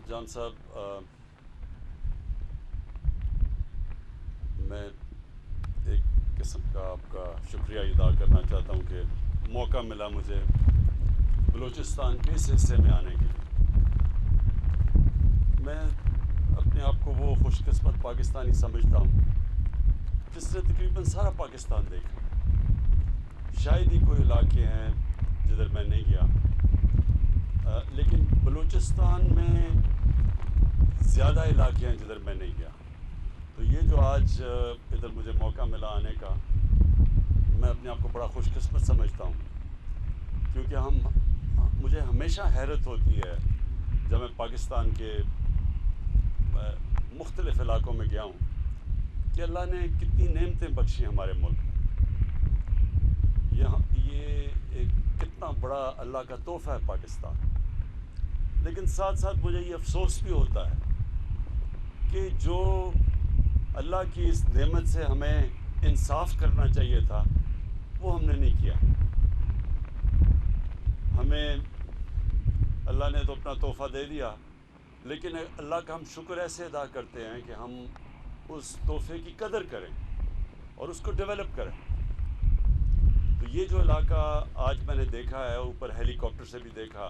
جان صاحب، میں ایک قسم کا آپ کا شکریہ ادا کرنا چاہتا ہوں کہ موقع ملا مجھے بلوچستان کے اس حصے میں آنے کے لیے۔ میں اپنے آپ کو وہ خوش قسمت پاکستانی سمجھتا ہوں جس نے تقریباً سارا پاکستان دیکھا۔ شاید ہی کوئی علاقے ہیں جدھر میں نہیں گیا، لیکن بلوچستان میں زیادہ علاقے ہیں جدھر میں نہیں گیا۔ تو یہ جو آج ادھر مجھے موقع ملا آنے کا، میں اپنے آپ کو بڑا خوش قسمت سمجھتا ہوں، کیونکہ مجھے ہمیشہ حیرت ہوتی ہے جب میں پاکستان کے مختلف علاقوں میں گیا ہوں کہ اللہ نے کتنی نعمتیں بخشی ہمارے ملک میں۔ یہ ایک کتنا بڑا اللہ کا تحفہ ہے پاکستان۔ لیکن ساتھ ساتھ مجھے یہ افسوس بھی ہوتا ہے کہ جو اللہ کی اس نعمت سے ہمیں انصاف کرنا چاہیے تھا وہ ہم نے نہیں کیا۔ ہمیں اللہ نے تو اپنا تحفہ دے دیا، لیکن اللہ کا ہم شکر ایسے ادا کرتے ہیں کہ ہم اس تحفے کی قدر کریں اور اس کو ڈیولپ کریں۔ تو یہ جو علاقہ آج میں نے دیکھا ہے، اوپر ہیلی کاپٹر سے بھی دیکھا،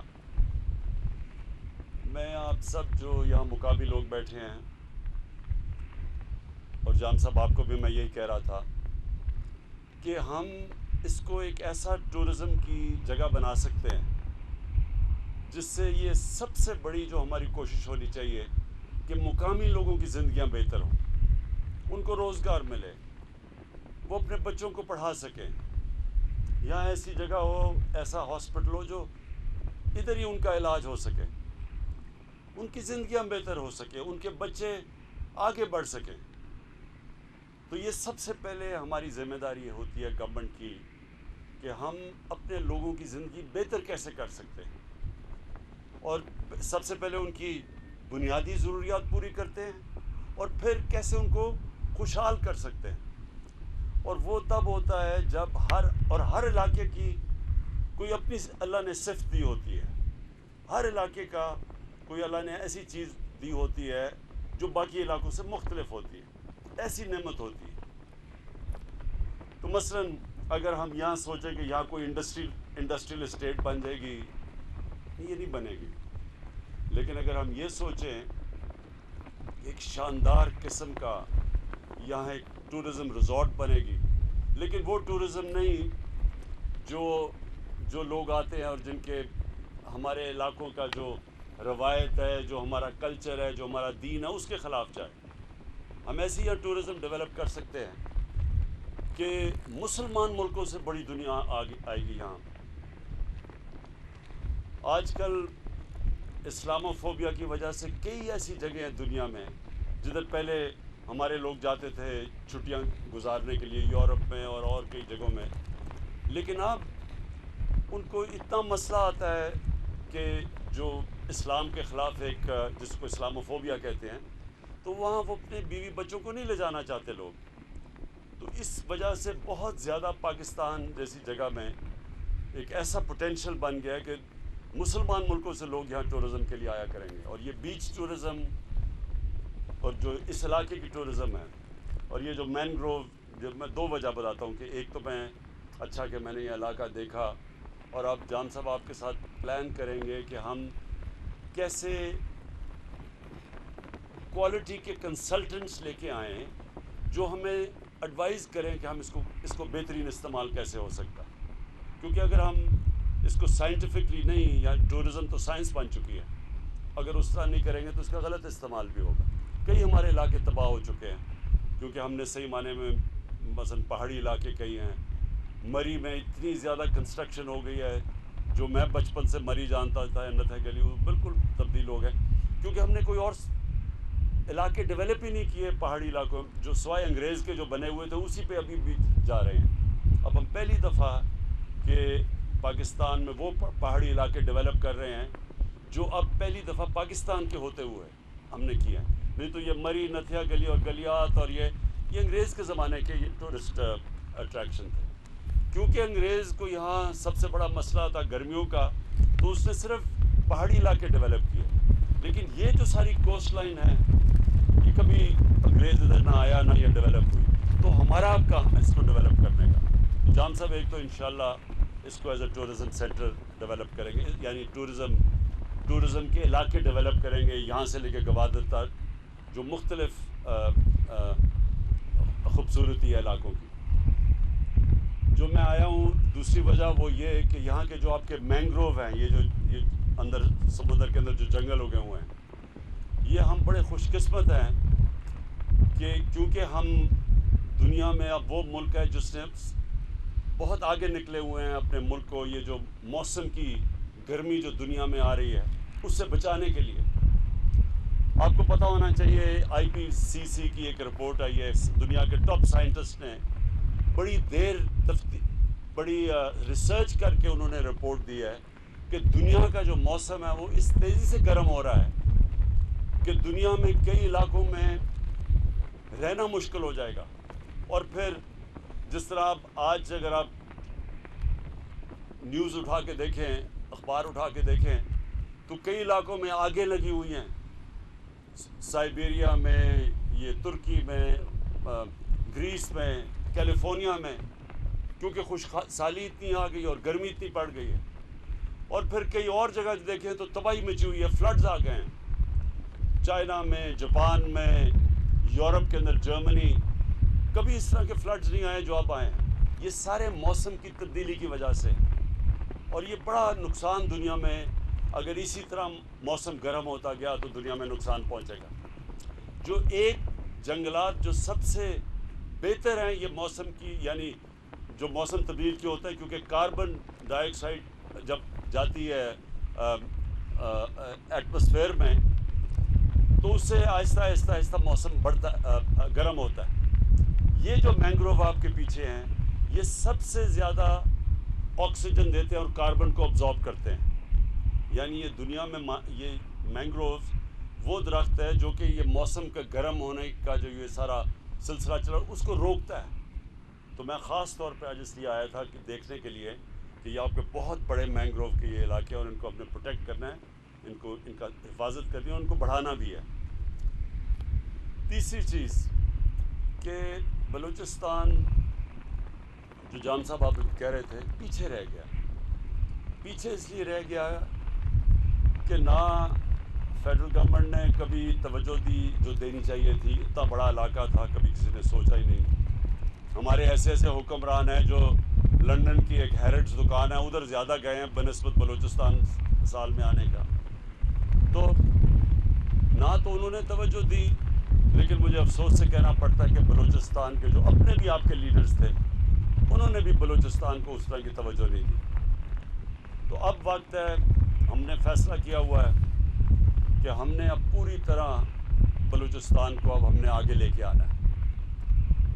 میں آپ سب جو یہاں مقامی لوگ بیٹھے ہیں، اور جان صاحب آپ کو بھی میں یہی کہہ رہا تھا کہ ہم اس کو ایک ایسا ٹورزم کی جگہ بنا سکتے ہیں جس سے یہ سب سے بڑی جو ہماری کوشش ہونی چاہیے کہ مقامی لوگوں کی زندگیاں بہتر ہوں، ان کو روزگار ملے، وہ اپنے بچوں کو پڑھا سکیں، یہاں ایسی جگہ ہو، ایسا ہاسپٹل ہو جو ادھر ہی ان کا علاج ہو سکے، ان کی زندگیاں بہتر ہو سکے، ان کے بچے آگے بڑھ سکیں۔ تو یہ سب سے پہلے ہماری ذمہ داری ہوتی ہے گورنمنٹ کی کہ ہم اپنے لوگوں کی زندگی بہتر کیسے کر سکتے ہیں، اور سب سے پہلے ان کی بنیادی ضروریات پوری کرتے ہیں، اور پھر کیسے ان کو خوشحال کر سکتے ہیں۔ اور وہ تب ہوتا ہے جب ہر علاقے کی کوئی اپنی اللہ نے صفت دی ہوتی ہے، ہر علاقے کا کوئی اللہ نے ایسی چیز دی ہوتی ہے جو باقی علاقوں سے مختلف ہوتی ہے، ایسی نعمت ہوتی ہے۔ تو مثلاً اگر ہم یہاں سوچیں کہ یہاں کوئی انڈسٹریل اسٹیٹ بن جائے گی، یہ نہیں بنے گی۔ لیکن اگر ہم یہ سوچیں ایک شاندار قسم کا یہاں ایک ٹورزم ریزورٹ بنے گی، لیکن وہ ٹورزم نہیں جو لوگ آتے ہیں اور جن کے ہمارے علاقوں کا جو روایت ہے، جو ہمارا کلچر ہے، جو ہمارا دین ہے، اس کے خلاف جائے۔ ہم ایسی یہ ٹورزم ڈیولپ کر سکتے ہیں کہ مسلمان ملکوں سے بڑی دنیا آئے گی یہاں۔ آج کل اسلاموفوبیا کی وجہ سے کئی ایسی جگہیں ہیں دنیا میں جدھر پہلے ہمارے لوگ جاتے تھے چھٹیاں گزارنے کے لیے، یورپ میں اور کئی جگہوں میں، لیکن اب ان کو اتنا مسئلہ آتا ہے کہ جو اسلام کے خلاف ایک جس کو اسلاموفوبیا کہتے ہیں، تو وہاں وہ اپنے بیوی بچوں کو نہیں لے جانا چاہتے لوگ۔ تو اس وجہ سے بہت زیادہ پاکستان جیسی جگہ میں ایک ایسا پوٹینشل بن گیا ہے کہ مسلمان ملکوں سے لوگ یہاں ٹورزم کے لیے آیا کریں گے، اور یہ بیچ ٹورزم اور جو اس علاقے کی ٹورزم ہے، اور یہ جو مینگروو، جو میں دو وجہ بتاتا ہوں کہ ایک تو میں نے یہ علاقہ دیکھا، اور اب جان صاحب آپ کے ساتھ پلان کریں گے کہ ہم کیسے کوالٹی کے کنسلٹنٹس لے کے آئیں جو ہمیں ایڈوائز کریں کہ ہم اس کو بہترین استعمال کیسے ہو سکتا ہے۔ کیونکہ اگر ہم اس کو سائنٹیفکلی نہیں، یا ٹورزم تو سائنس بن چکی ہے، اگر اس طرح نہیں کریں گے تو اس کا غلط استعمال بھی ہوگا۔ کئی ہمارے علاقے تباہ ہو چکے ہیں کیونکہ ہم نے صحیح معنی میں مثلا پہاڑی علاقے کئی ہیں۔ مری میں اتنی زیادہ کنسٹرکشن ہو گئی ہے، جو میں بچپن سے مری جانتا تھا، نتھا گلی، وہ بالکل تبدیل ہو گئے کیونکہ ہم نے کوئی اور علاقے ڈیولپ ہی نہیں کیے پہاڑی علاقوں، جو سوائے انگریز کے جو بنے ہوئے تھے اسی پہ ابھی بھی جا رہے ہیں۔ اب ہم پہلی دفعہ کہ پاکستان میں وہ پہاڑی علاقے ڈیولپ کر رہے ہیں جو اب پہلی دفعہ پاکستان کے ہوتے ہوئے ہم نے کیا ہے۔ نہیں تو یہ مری، نتھیا گلی اور گلیات اور یہ انگریز کے زمانے کے یہ ٹورسٹ اٹریکشن تھے۔ کیونکہ انگریز کو یہاں سب سے بڑا مسئلہ تھا گرمیوں کا، تو اس نے صرف پہاڑی علاقے ڈیولپ کیے، لیکن یہ جو ساری کوسٹ لائن ہے یہ کبھی انگریز ادھر نہ آیا نہ یہ ڈیولپ ہوئی، تو ہمارا کام ہے اس کو ڈیولپ کرنے کا۔ جان صاحب ایک تو انشاءاللہ اس کو as a tourism centre develop کریں گے، یعنی ٹورزم کے علاقے ڈیولپ کریں گے، یہاں سے لے کے گوادر تک جو مختلف خوبصورتی ہے علاقوں کی۔ جو میں آیا ہوں دوسری وجہ وہ یہ ہے کہ یہاں کے جو آپ کے مینگروو ہیں، یہ اندر سمندر کے اندر جو جنگل ہو گئے ہوئے ہیں، یہ ہم بڑے خوش قسمت ہیں کہ کیونکہ ہم دنیا میں اب وہ ملک ہے جس نے بہت آگے نکلے ہوئے ہیں اپنے ملک کو یہ جو موسم کی گرمی جو دنیا میں آ رہی ہے اس سے بچانے کے لیے۔ آپ کو پتہ ہونا چاہیے IPCC کی ایک رپورٹ آئی ہے، دنیا کے ٹاپ سائنٹسٹ نے بڑی بڑی ریسرچ کر کے انہوں نے رپورٹ دی ہے کہ دنیا کا جو موسم ہے وہ اس تیزی سے گرم ہو رہا ہے کہ دنیا میں کئی علاقوں میں رہنا مشکل ہو جائے گا۔ اور پھر جس طرح آج اگر آپ نیوز اٹھا کے دیکھیں، اخبار اٹھا کے دیکھیں، تو کئی علاقوں میں آگیں لگی ہوئی ہیں، سائبیریا میں، یہ ترکی میں، گریس میں، کیلیفورنیا میں، کیونکہ خشک سالی اتنی آ گئی اور گرمی اتنی پڑ گئی ہے۔ اور پھر کئی اور جگہ دیکھیں تو تباہی مچی ہوئی ہے، فلڈز آ گئے ہیں چائنا میں، جاپان میں، یورپ کے اندر جرمنی۔ کبھی اس طرح کے فلڈز نہیں آئے جو اب آئے ہیں، یہ سارے موسم کی تبدیلی کی وجہ سے۔ اور یہ بڑا نقصان دنیا میں، اگر اسی طرح موسم گرم ہوتا گیا تو دنیا میں نقصان پہنچے گا۔ جو ایک جنگلات جو سب سے بہتر ہیں یہ موسم کی، یعنی جو موسم تبدیل کی ہوتا ہے، کیونکہ کاربن ڈائی آکسائڈ جب جاتی ہے ایٹماسفیئر میں تو اس سے آہستہ آہستہ آہستہ موسم گرم ہوتا ہے۔ یہ جو مینگروو آپ کے پیچھے ہیں یہ سب سے زیادہ آکسیجن دیتے ہیں اور کاربن کو ابزارب کرتے ہیں، یعنی یہ دنیا میں یہ مینگروو وہ درخت ہے جو کہ یہ موسم کا گرم ہونے کا جو یہ سارا سلسلہ چلا اس کو روکتا ہے۔ تو میں خاص طور پہ آج اس لیے آیا تھا کہ دیکھنے کے لیے کہ یہ آپ کے بہت بڑے مینگروو کے یہ علاقے ہیں اور ان کو اپنے پروٹیکٹ کرنا ہے، ان کا حفاظت کرنی ہے اور ان کو بڑھانا بھی ہے۔ تیسری چیز کہ بلوچستان جو جان صاحب آپ کہہ رہے تھے پیچھے رہ گیا، پیچھے اس لیے رہ گیا کہ نہ فیڈرل گورنمنٹ نے کبھی توجہ دی جو دینی چاہیے تھی، اتنا بڑا علاقہ تھا کبھی کسی نے سوچا ہی نہیں۔ ہمارے ایسے حکمران ہیں جو لنڈن کی ایک ہیرٹس دکان ہے ادھر زیادہ گئے ہیں بنسبت بلوچستان سال میں آنے کا، تو نہ تو انہوں نے توجہ دی، لیکن مجھے افسوس سے کہنا پڑتا ہے کہ بلوچستان کے جو اپنے بھی آپ کے لیڈرز تھے انہوں نے بھی بلوچستان کو اس طرح کی توجہ نہیں دی۔ تو اب وقت ہے، ہم نے فیصلہ کیا ہوا ہے کہ ہم نے اب پوری طرح بلوچستان کو اب ہم نے آگے لے کے آنا ہے،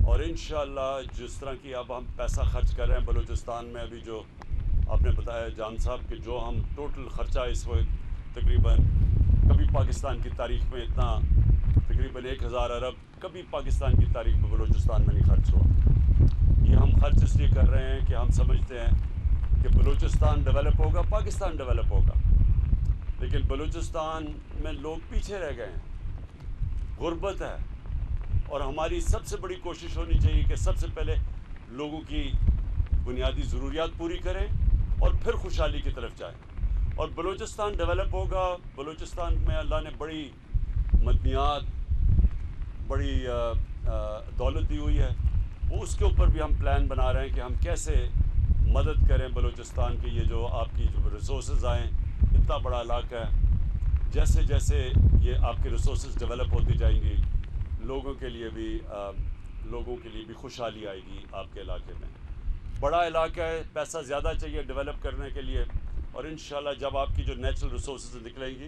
اور انشاءاللہ جس طرح کی اب ہم پیسہ خرچ کر رہے ہیں بلوچستان میں، ابھی جو آپ نے بتایا جان صاحب کہ جو ہم ٹوٹل خرچہ اس وقت تقریباً کبھی پاکستان کی تاریخ میں اتنا تقریباً 1000 ارب کبھی پاکستان کی تاریخ میں بلوچستان میں نہیں خرچ ہوا۔ یہ ہم خرچ اس لیے کر رہے ہیں کہ ہم سمجھتے ہیں کہ بلوچستان ڈیولپ ہوگا، پاکستان ڈیولپ ہوگا، لیکن بلوچستان میں لوگ پیچھے رہ گئے ہیں، غربت ہے، اور ہماری سب سے بڑی کوشش ہونی چاہیے کہ سب سے پہلے لوگوں کی بنیادی ضروریات پوری کریں اور پھر خوشحالی کی طرف جائیں، اور بلوچستان ڈیولپ ہوگا۔ بلوچستان میں اللہ نے بڑی مدنیات، بڑی دولت دی ہوئی ہے، وہ اس کے اوپر بھی ہم پلان بنا رہے ہیں کہ ہم کیسے مدد کریں بلوچستان کی، یہ جو آپ کی جو ریسورسز آئیں، اتنا بڑا علاقہ ہے، جیسے جیسے یہ آپ کے ریسورسز ڈیولپ ہوتی جائیں گی لوگوں کے لیے بھی خوشحالی آئے گی آپ کے علاقے میں۔ بڑا علاقہ ہے، پیسہ زیادہ چاہیے ڈیولپ کرنے کے لیے، اور انشاءاللہ جب آپ کی جو نیچرل ریسورسز نکلیں گی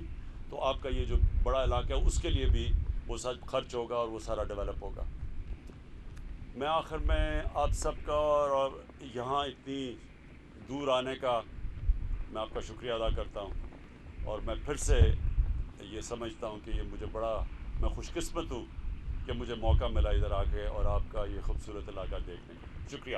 تو آپ کا یہ جو بڑا علاقہ ہے اس کے لیے بھی وہ سب خرچ ہوگا اور وہ سارا ڈیولپ ہوگا۔ میں آخر میں آپ سب کا اور یہاں اتنی دور آنے کا میں آپ کا شکریہ ادا کرتا ہوں، اور میں پھر سے یہ سمجھتا ہوں کہ یہ مجھے میں خوش قسمت ہوں کہ مجھے موقع ملا ادھر آ کے اور آپ کا یہ خوبصورت علاقہ دیکھنے کا۔ شکریہ۔